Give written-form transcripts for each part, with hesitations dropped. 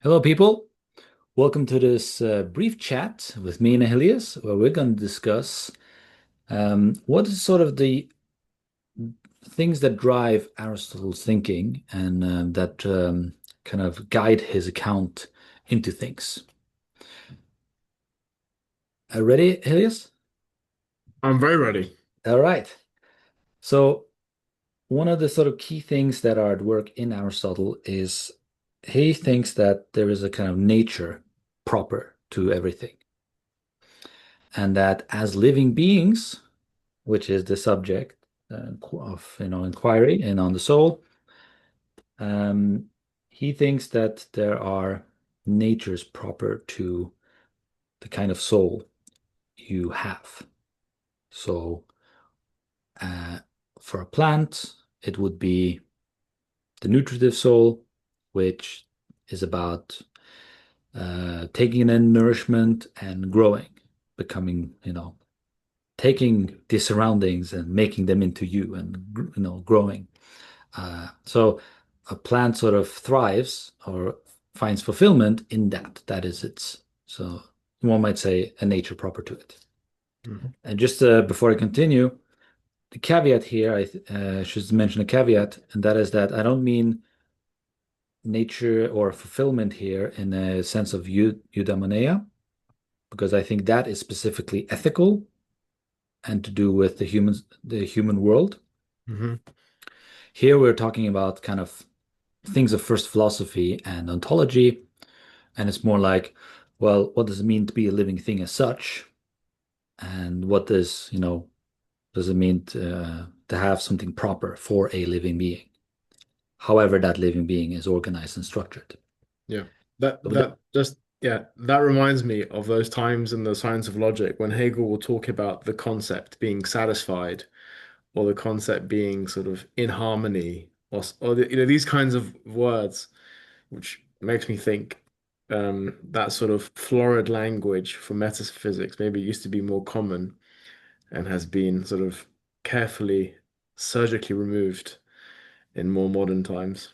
Hello, people. Welcome to this brief chat with me and Ahilleas, where we're going to discuss what is sort of the things that drive Aristotle's thinking and that kind of guide his account into things. Ready, Ahilleas? I'm very ready. All right. So, one of the sort of key things that are at work in Aristotle is he thinks that there is a kind of nature proper to everything, and that as living beings, which is the subject of inquiry and on the soul. Um, he thinks that there are natures proper to the kind of soul you have. So, uh, for a plant, it would be the nutritive soul, which is about taking in nourishment and growing, becoming, taking the surroundings and making them into you and, growing. So a plant sort of thrives or finds fulfillment in that. That is its, so one might say, a nature proper to it. Mhm. And just before I continue, the caveat here, I should mention a caveat, and that is that I don't mean nature or fulfillment here in a sense of eudaimonia, because I think that is specifically ethical and to do with the human world. Mhm. Here we're talking about kind of things of first philosophy and ontology. And it's more like, well, what does it mean to be a living thing as such? And what does it mean to have something proper for a living being, however that living being is organized and structured. Yeah. That But that just yeah, that reminds me of those times in the science of logic when Hegel will talk about the concept being satisfied or the concept being sort of in harmony or these kinds of words, which makes me think that sort of florid language for metaphysics maybe used to be more common and has been sort of carefully surgically removed in more modern times.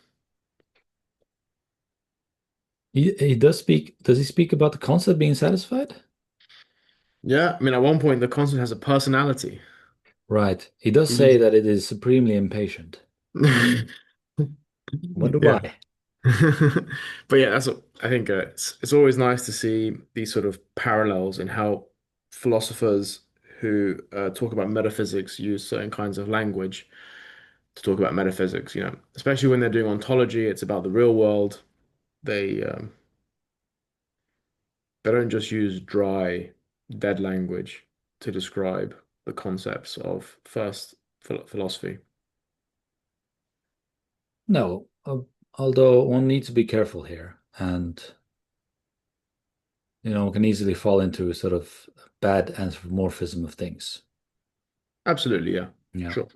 he does speak, does he speak about the concept being satisfied? Yeah, I mean, at one point, the constant has a personality. Right. He does say He's- that it is supremely impatient. Wonder Yeah. why. But yeah, that's what I think it's always nice to see these sort of parallels in how philosophers who talk about metaphysics use certain kinds of language to talk about metaphysics, especially when they're doing ontology, it's about the real world. They don't just use dry, dead language to describe the concepts of first philosophy. No, although one needs to be careful here and can easily fall into sort of bad anthropomorphism of things. Absolutely, yeah. Yeah. Sure.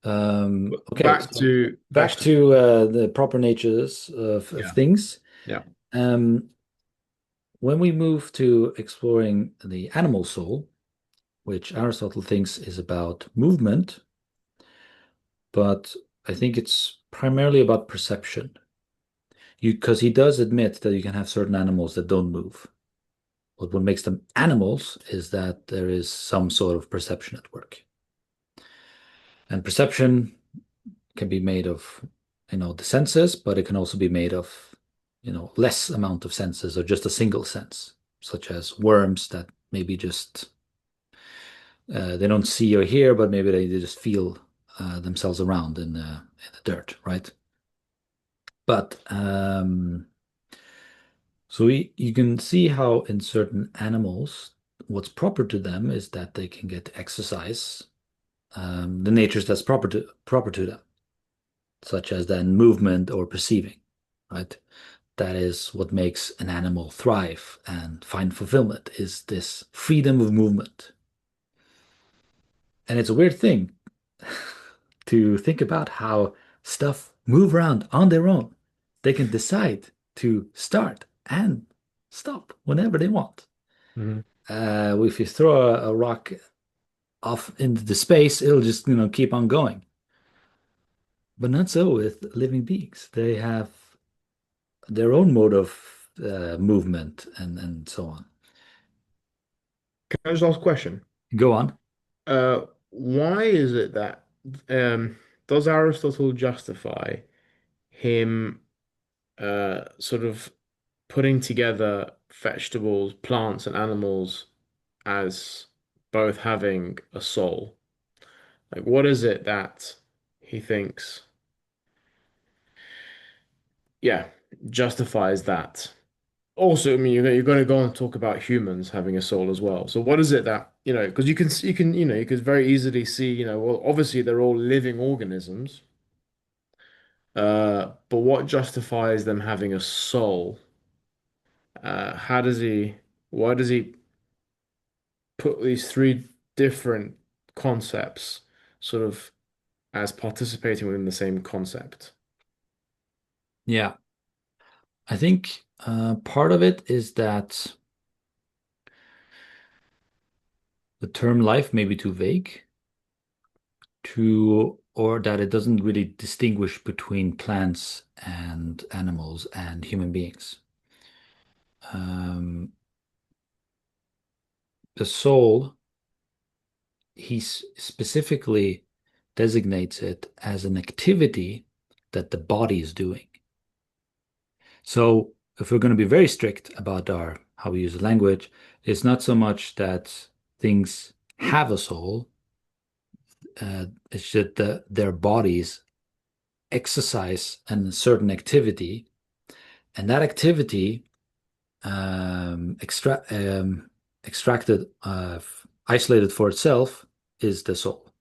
Okay, Back so to back questions. to the proper natures of Yeah. things. Yeah. Um, when we move to exploring the animal soul, which Aristotle thinks is about movement, but I think it's primarily about perception. Because he does admit that you can have certain animals that don't move. But what makes them animals is that there is some sort of perception at work. And perception can be made of, the senses, but it can also be made of, less amount of senses or just a single sense, such as worms that maybe just they don't see or hear, but maybe they just feel themselves around in the dirt, right? But so you can see how in certain animals, what's proper to them is that they can get exercise, the natures that's proper to them, such as then movement or perceiving, right? That is what makes an animal thrive and find fulfillment is this freedom of movement. And it's a weird thing to think about how stuff move around on their own. They can decide to start and stop whenever they want. Mhm. If you throw a rock off into the space, it'll just keep on going. But not so with living beings. They have their own mode of movement and so on. Can I just ask a question? Go on. Why is it that um, does Aristotle justify him sort of putting together vegetables, plants, and animals as both having a soul? Like, what is it that he thinks, yeah, justifies that? Also, I mean, you're going to go and talk about humans having a soul as well. So, what is it that, because you could very easily see, well, obviously they're all living organisms, but what justifies them having a soul? How does why does he put these three different concepts sort of as participating within the same concept? Yeah, I think part of it is that the term life may be too vague or that it doesn't really distinguish between plants and animals and human beings. Um, the soul, specifically designates it as an activity that the body is doing. So if we're going to be very strict about our how we use the language, it's not so much that things have a soul, it's just that their bodies exercise a certain activity, and that activity extracted, isolated for itself, is the soul.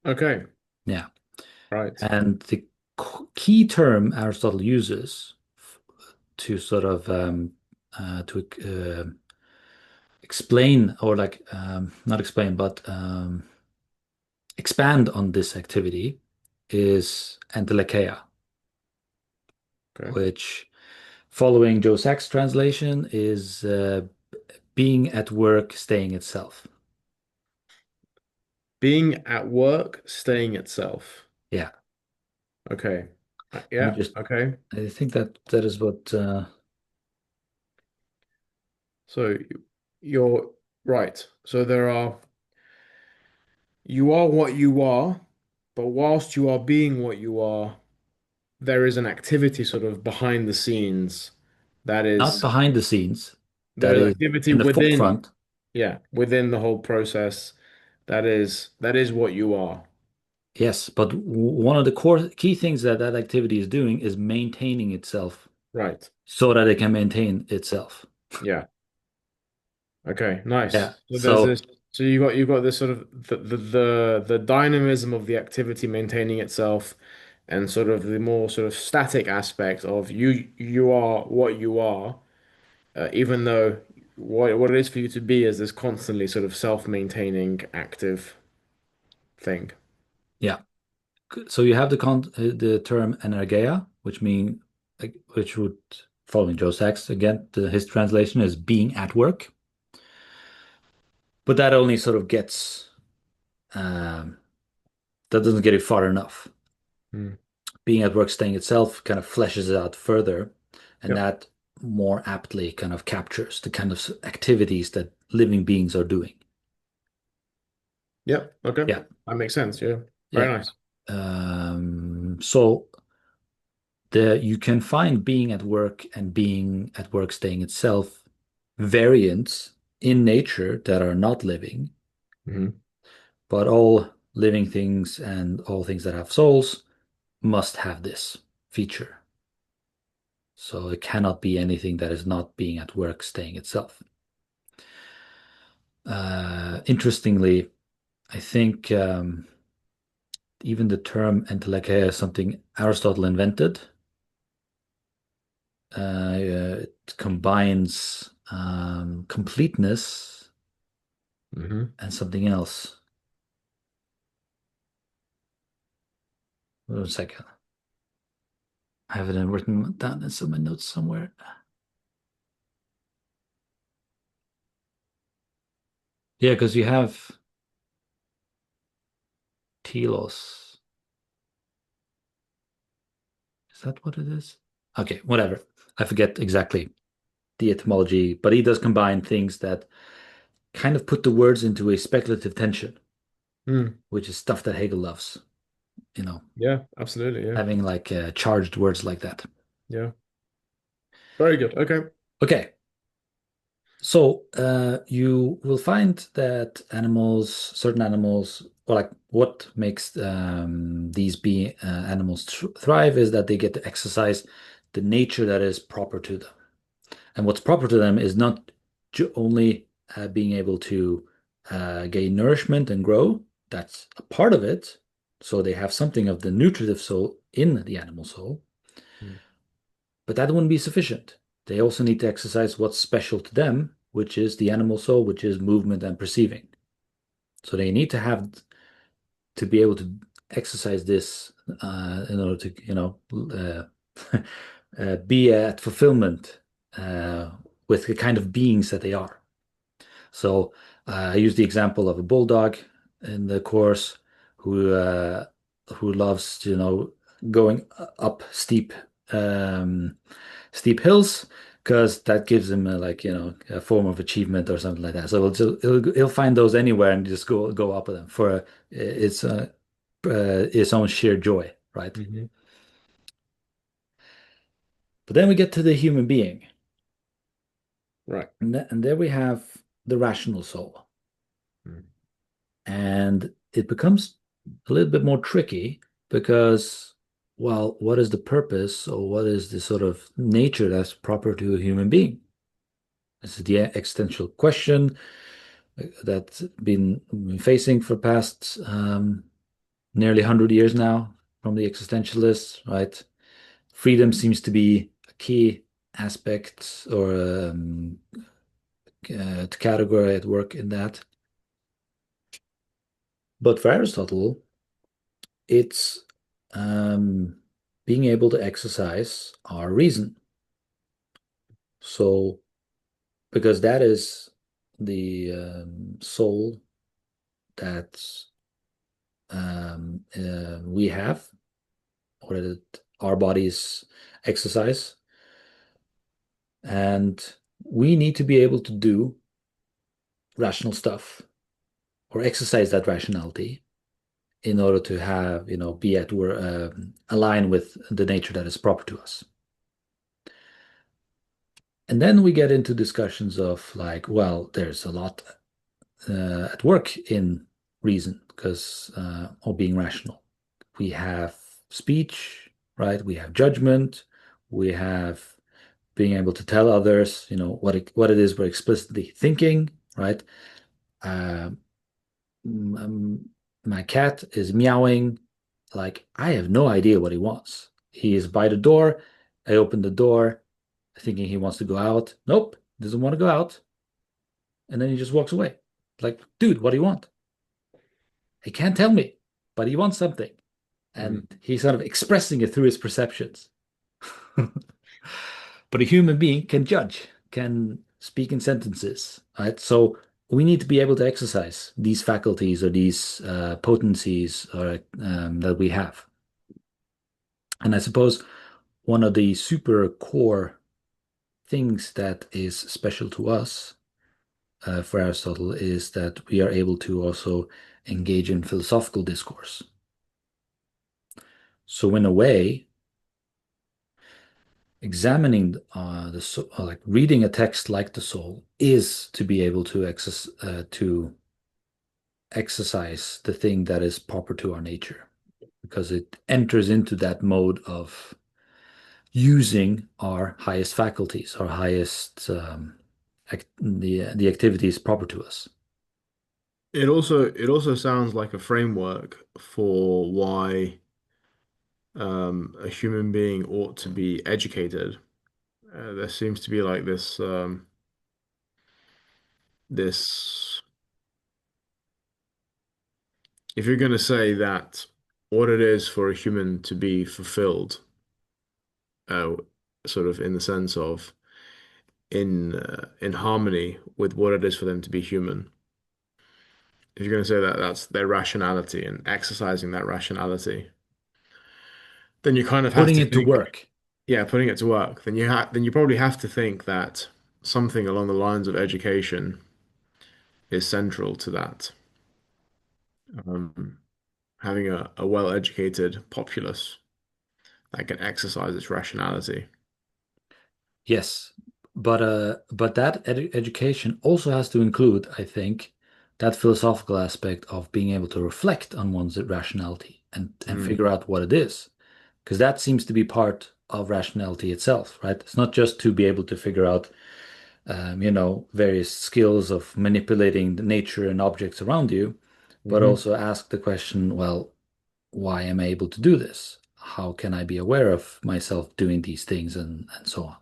Okay, Yeah. right. And the key term Aristotle uses to sort of to explain or like not explain but expand on this activity is entelechea, Okay. which following Joe Sachs' translation is being at work, staying itself. Being at work, staying itself. Yeah. Okay. Let me Yeah, just, okay. I think that that is what, So you're right. So you are what you are, but whilst you are being what you are, there is an activity sort of behind the scenes that not is, behind the scenes, there that is is activity in the within, forefront. yeah, within the whole process that is what you are. Yes, but one of the core key things that that activity is doing is maintaining itself Right. so that it can maintain itself. Yeah. Okay, Yeah. nice. So there's So this, so you got this sort of the dynamism of the activity maintaining itself and sort of the more sort of static aspect of you are what you are, even though what it is for you to be is this constantly sort of self-maintaining active thing. yeah. So you have the term energeia, which mean like, which would, following Joe Sachs again, his translation is being at work, but that only sort of gets um, that doesn't get it far enough. Mm. Being at work, staying itself kind of fleshes it out further, and Yep. that more aptly kind of captures the kind of activities that living beings are doing. Yep. Okay. Yeah, That makes sense. Yeah. Very yeah. nice. So the you can find being at work and being at work staying itself variants in nature that are not living, Hmm. but all living things and all things that have souls must have this feature. So it cannot be anything that is not being at work staying itself. Interestingly, I think even the term entelechea is something Aristotle invented. It combines completeness Hmm. and something else. Wait a second. I have it written down in some of my notes somewhere. Yeah, because you have telos. Is that what it is? Okay, whatever. I forget exactly the etymology, but he does combine things that kind of put the words into a speculative tension, Mm. which is stuff that Hegel loves, you know, Yeah, absolutely. Yeah. having like charged words like that. Yeah. Very good. Okay. Okay, so you will find that certain animals, or like what makes these be animals thrive is that they get to exercise the nature that is proper to them. And what's proper to them is not only being able to gain nourishment and grow, that's a part of it. So they have something of the nutritive soul in the animal soul, Mm. but that wouldn't be sufficient. They also need to exercise what's special to them, which is the animal soul, which is movement and perceiving. So they need to have to be able to exercise this in order to, be at fulfillment uh, with the kind of beings that they are. So I use the example of a bulldog in the course who uh, who loves, going up um, steep hills because that gives him a form of achievement or something like that. So he'll find those anywhere and just go up with them for its own sheer joy, right? Hmm. But then we get to the human being, Right. and there we have the rational soul. Mm. And it becomes a little bit more tricky because, well, what is the purpose or what is the sort of nature that's proper to a human being? This is the existential question that's been facing for past nearly 100 years now from the existentialists, right? Freedom seems to be a key aspect or category at work in that. But for Aristotle, it's um, being able to exercise our reason. So, because that is the soul that we have, or that our bodies exercise, and we need to be able to do rational stuff or exercise that rationality in order to have, be at work, align with the nature that is proper to us. And then we get into discussions of like, well, there's a lot at work in reason because of being rational. We have speech, right? We have judgment. We have being able to tell others, what it is we're explicitly thinking, right? Uh, my cat is meowing. Like, I have no idea what he wants. He is by the door. I open the door thinking he wants to go out. Nope, doesn't want to go out. And then he just walks away. Like, dude, what do you want? He can't tell me, but he wants something. Mm. And he's sort of expressing it through his perceptions. But a human being can judge, can speak in sentences, right? So we need to be able to exercise these faculties or these potencies or that we have. And I suppose one of the super core things that is special to us for Aristotle is that we are able to also engage in philosophical discourse. So in a way, examining the soul, like reading a text like the soul, is to be able to exercise the thing that is proper to our nature, because it enters into that mode of using our highest faculties, our highest the activities proper to us. It also sounds like a framework for why a human being ought to be educated. There seems to be like this if you're going to say that what it is for a human to be fulfilled, uh, sort of in the sense of in harmony with what it is for them to be human. If you're going to say that that's their rationality and exercising that rationality, then you kind of have putting to it to think, work. yeah, putting it to work. Then you probably have to think that something along the lines of education is central to that. Um, Having a well-educated populace that can exercise its rationality. Yes, but that education also has to include, I think, that philosophical aspect of being able to reflect on one's rationality and Mm. figure out what it is, because that seems to be part of rationality itself, right? It's not just to be able to figure out, various skills of manipulating the nature and objects around you, but Hmm. also ask the question, well, why am I able to do this? How can I be aware of myself doing these things and so on?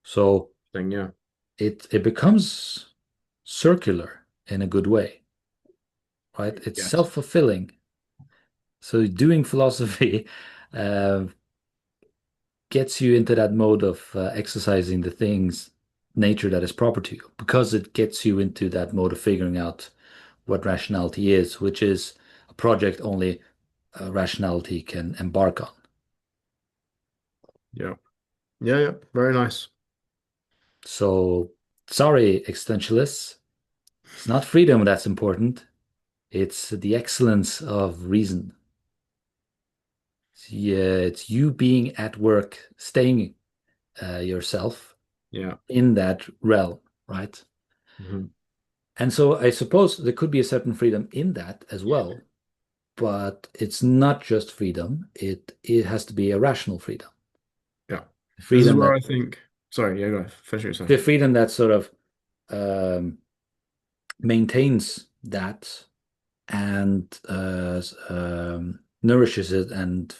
So Thing, yeah. it becomes circular in a good way, right? It's Yes. self-fulfilling. So doing philosophy uh, gets you into that mode of exercising the things, nature that is proper to you, because it gets you into that mode of figuring out what rationality is, which is a project only rationality can embark on. Yeah. Yeah, yeah. Very nice. So, sorry, existentialists, it's not freedom that's important, it's the excellence of reason. Yeah, it's you being at work, staying yourself Yeah. in that realm, right? Hmm. And so I suppose there could be a certain freedom in that as well, but it's not just freedom. It has to be a rational freedom. Yeah. This is Freedom where that I think, sorry, yeah, go ahead. Finish what you're the saying. freedom that sort of um, maintains that and nourishes it and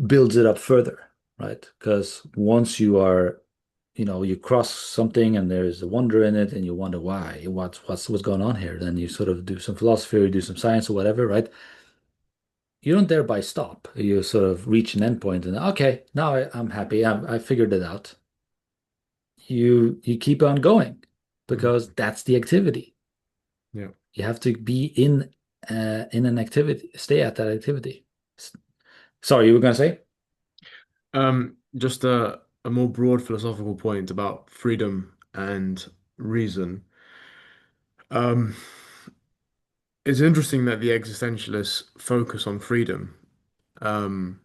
builds it up further, right? Because once you are, you cross something and there's a wonder in it and you wonder why, what's going on here, then you sort of do some philosophy or you do some science or whatever, right? You don't thereby stop. You sort of reach an endpoint and okay, now I'm happy. I figured it out. You keep on going because Hmm. that's the activity. Yeah. You have to be in an activity, stay at that activity. Sorry, you were gonna say? Just a more broad philosophical point about freedom and reason. Um, it's interesting that the existentialists focus on freedom, um,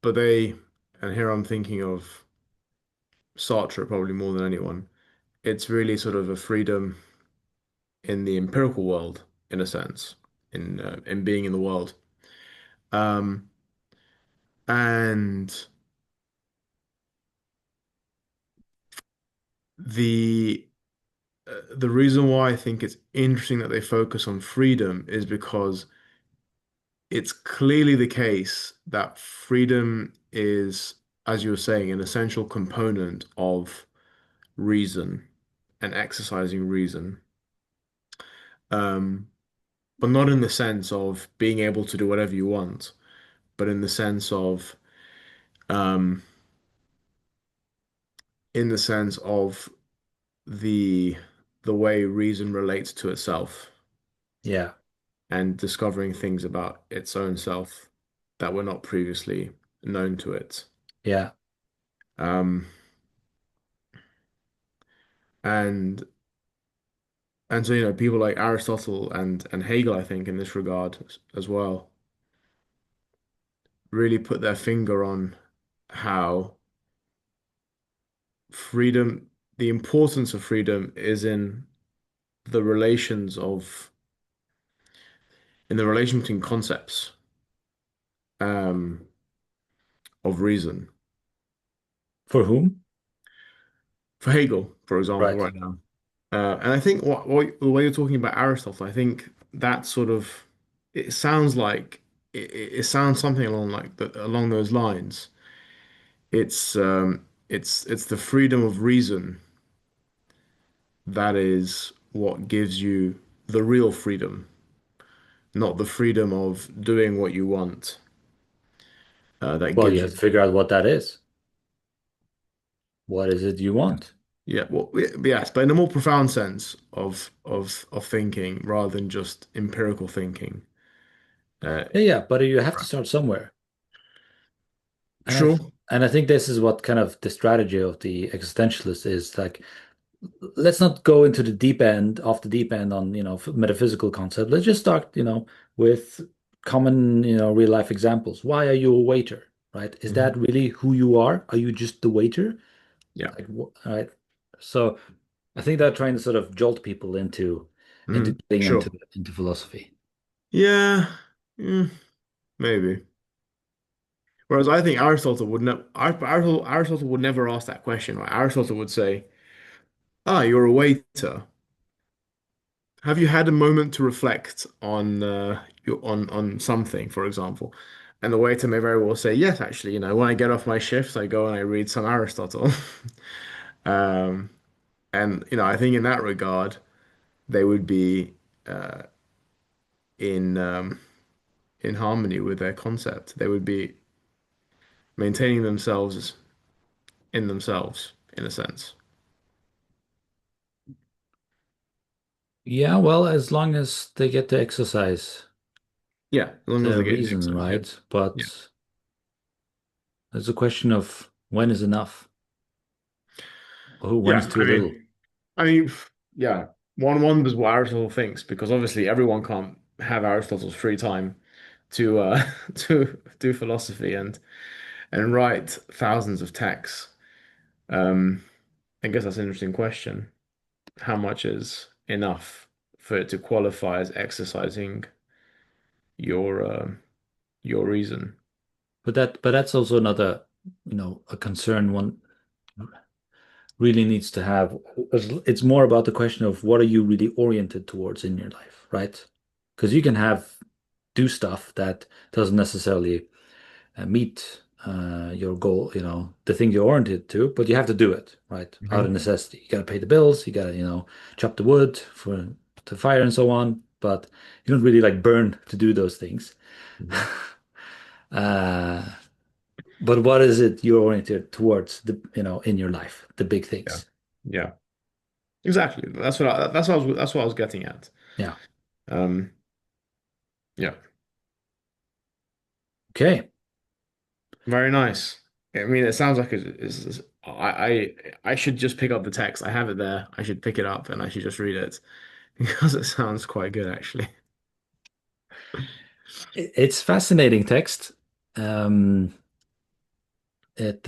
but and here I'm thinking of Sartre probably more than anyone. It's really sort of a freedom in the empirical world, in a sense, in being in the world. Um, and the the reason why I think it's interesting that they focus on freedom is because it's clearly the case that freedom is, as you were saying, an essential component of reason and exercising reason. Um, but not in the sense of being able to do whatever you want, but um, in the sense of the the way reason relates to itself Yeah, and discovering things about its own self that were not previously known to it. yeah, Um, and and so people like Aristotle and Hegel, I think, in this regard as well, really put their finger on how freedom, the importance of freedom is the relations of in the relation between concepts um, of reason. for whom? For Hegel, for example, Right. right now. And I think the way you're talking about Aristotle, I think that sort of it sounds like it sounds something along those lines. It's the freedom of reason that is what gives you the real freedom, not the freedom of doing what you want. That Well, you gives have you to figure out what that is. What is it you want? yeah, well, yes, but in a more profound sense of thinking rather than just empirical thinking. Uh, Yeah, but you have to start somewhere. And sure. I think this is what kind of the strategy of the existentialist is like, let's not go into the deep end, off the deep end on, metaphysical concept. Let's just start, with common, real life examples. Why are you a waiter, right? Is Hmm. that really who you are? Are you just the waiter? Yeah. Like, right? So I think they're trying to sort of jolt people into Hmm. getting Sure. into philosophy. Yeah. Mm, maybe. Whereas I think Aristotle would never ask that question, right? Aristotle would say, "Ah, you're a waiter. Have you had a moment to reflect on on something, for example?" And the waiter may very well say, "Yes, actually, when I get off my shift, I go and I read some Aristotle." Um, and I think in that regard, they would be uh, in in harmony with their concept. They would be maintaining themselves in themselves, in a sense. Yeah, well, as long as they get to exercise Yeah, as long as their they get to reason, exercise. Yeah. right? Yeah. But it's a question of when is enough, or when is Yeah. too little. I mean, yeah. One wonders what Aristotle thinks because obviously everyone can't have Aristotle's free time to to do philosophy and write thousands of texts. Um, I guess that's an interesting question. How much is enough for it to qualify as exercising your your reason? But that's also another, a concern one really needs to have. It's more about the question of what are you really oriented towards in your life, right? Because you can do stuff that doesn't necessarily meet your goal, the thing you're oriented to, but you have to do it, right? Out of Hmm. necessity. You got to pay the bills, you got to, chop the wood for to fire and so on, but you don't really like burn to do those things. Hmm. Uh, but what is it you're oriented towards in your life, the big Yeah. things? Yeah. Exactly. That's what I was getting at. Yeah. Um, yeah. Okay. Very nice. I mean, it sounds like I should just pick up the text. I have it there. I should pick it up and I should just read it because it sounds quite good, actually. It's fascinating text. Um, it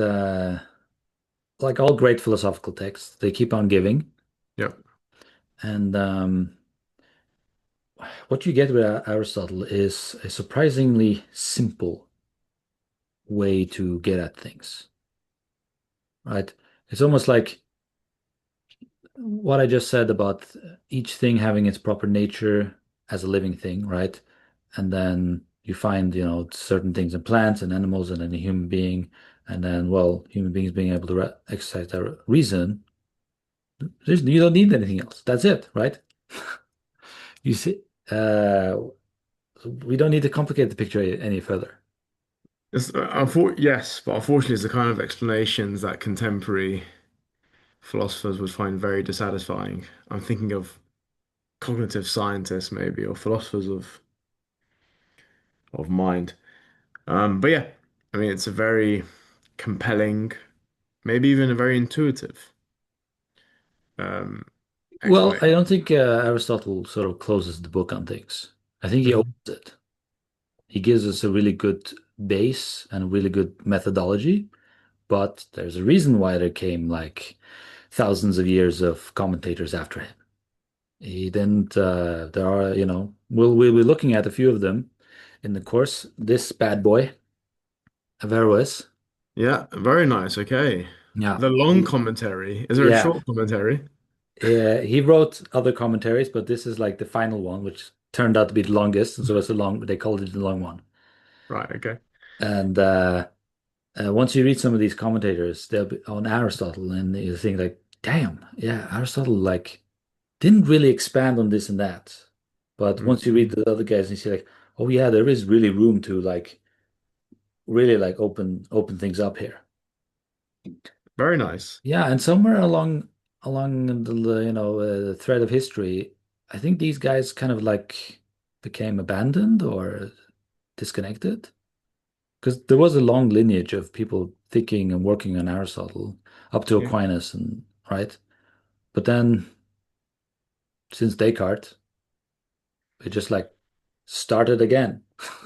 like all great philosophical texts, they keep on giving. Yep. And what you get with Aristotle is a surprisingly simple way to get at things, right? It's almost like what I just said about each thing having its proper nature as a living thing, right? And then you find, certain things in plants and animals and in a human being, and then, well, human beings being able to re exercise their reason. You don't need anything else. That's it, right? You see, uh, we don't need to complicate the picture any further. Yes, but unfortunately, it's the kind of explanations that contemporary philosophers would find very dissatisfying. I'm thinking of cognitive scientists, maybe, or philosophers of mind. But yeah, I mean, it's a very compelling, maybe even a very intuitive um, Well, I explanation. don't think Aristotle sort of closes the book on things. I think he Mhm. opens it. He gives us a really good base and a really good methodology, but there's a reason why there came like thousands of years of commentators after him. He didn't, there are, we'll be looking at a few of them in the course. This bad boy, Averroes, Yeah, very nice. Okay. yeah, The long commentary. Is there a yeah, short commentary? he wrote other commentaries, but this is like the final one, which turned out to be the longest, and so it's a long, they called it the long one. Right, okay. And once you read some of these commentators, they'll be on Aristotle, and you think like, damn, yeah, Aristotle like didn't really expand on this and that. But once you read Mhm. the other guys, and you see like, oh yeah, there is really room to like really like open things up here. Very nice. Yeah, and somewhere along the thread of history, I think these guys kind of like became abandoned or disconnected because there was a long lineage of people thinking and working on Aristotle up to Yeah. Aquinas and right. But then since Descartes, it just like started again,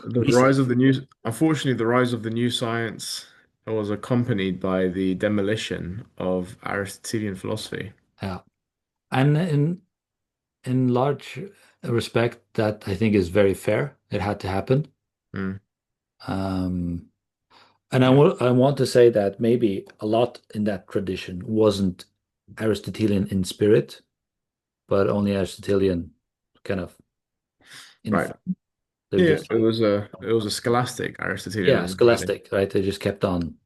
The rise reset. of the new, unfortunately, the rise of the new science was accompanied by the demolition of Aristotelian philosophy. Yeah. And in large respect, that I think is very fair. It had to happen. Mm, Um, and yeah. I want to say that maybe a lot in that tradition wasn't Aristotelian in spirit, but only Aristotelian kind of in Right. form. They Yeah. just, It was a scholastic yeah, Aristotelianism, really. scholastic, right? They just kept on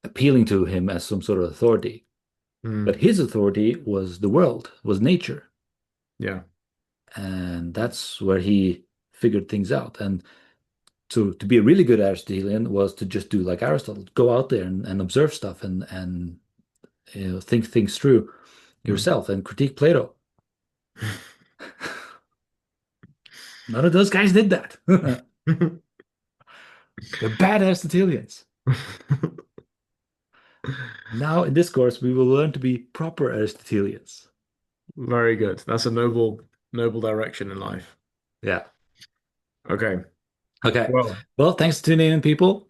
appealing to him as some sort of authority. But Mm, his authority was the world, was nature. yeah. And that's where he figured things out. And to be a really good Aristotelian was to just do like Aristotle, go out there and observe stuff and think things through Mm. yourself and critique Plato. None of those guys did that. They're bad Aristotelians. Now in this course, we will learn to be proper Aristotelians. Very good. That's a noble direction in life. Yeah. Okay. Okay. Well, Well, thanks for tuning in, people.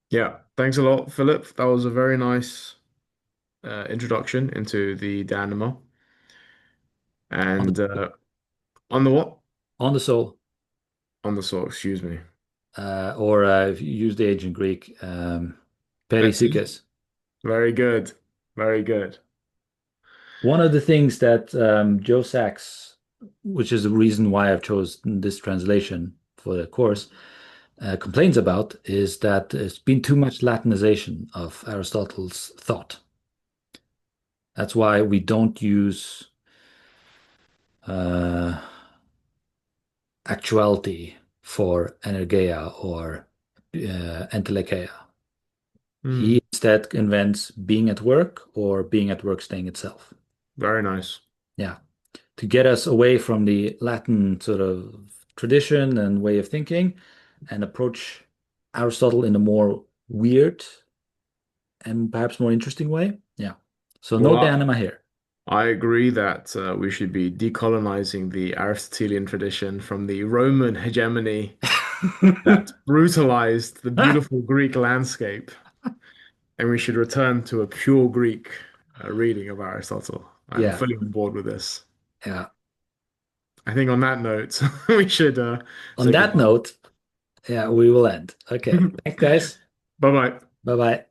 yeah. Thanks a lot, Philip. That was a very nice introduction into the Dynamo. On the, And on the what? on the soul, On the soul, excuse me. or if you use the ancient Greek, Etsy. perisykes. Very good. Very good. One of the things that Joe Sachs, which is the reason why I've chosen this translation for the course, complains about is that there's been too much Latinization of Aristotle's thought. That's why we don't use uh, actuality for energeia or entelecheia. Hmm. He instead invents being at work or being at work staying itself. Very nice. Yeah. To get us away from the Latin sort of tradition and way of thinking and approach Aristotle in a more weird and perhaps more interesting way. Yeah. So no Well, Dhanama here. I agree that we should be decolonizing the Aristotelian tradition from the Roman hegemony that brutalized the beautiful Greek landscape, and we should return to a pure Greek reading of Aristotle. I'm Yeah. fully on board with this. Yeah. I think on that note, we should On say that goodbye. note, yeah, we will end. Okay. Thanks, guys. Bye bye. Bye bye.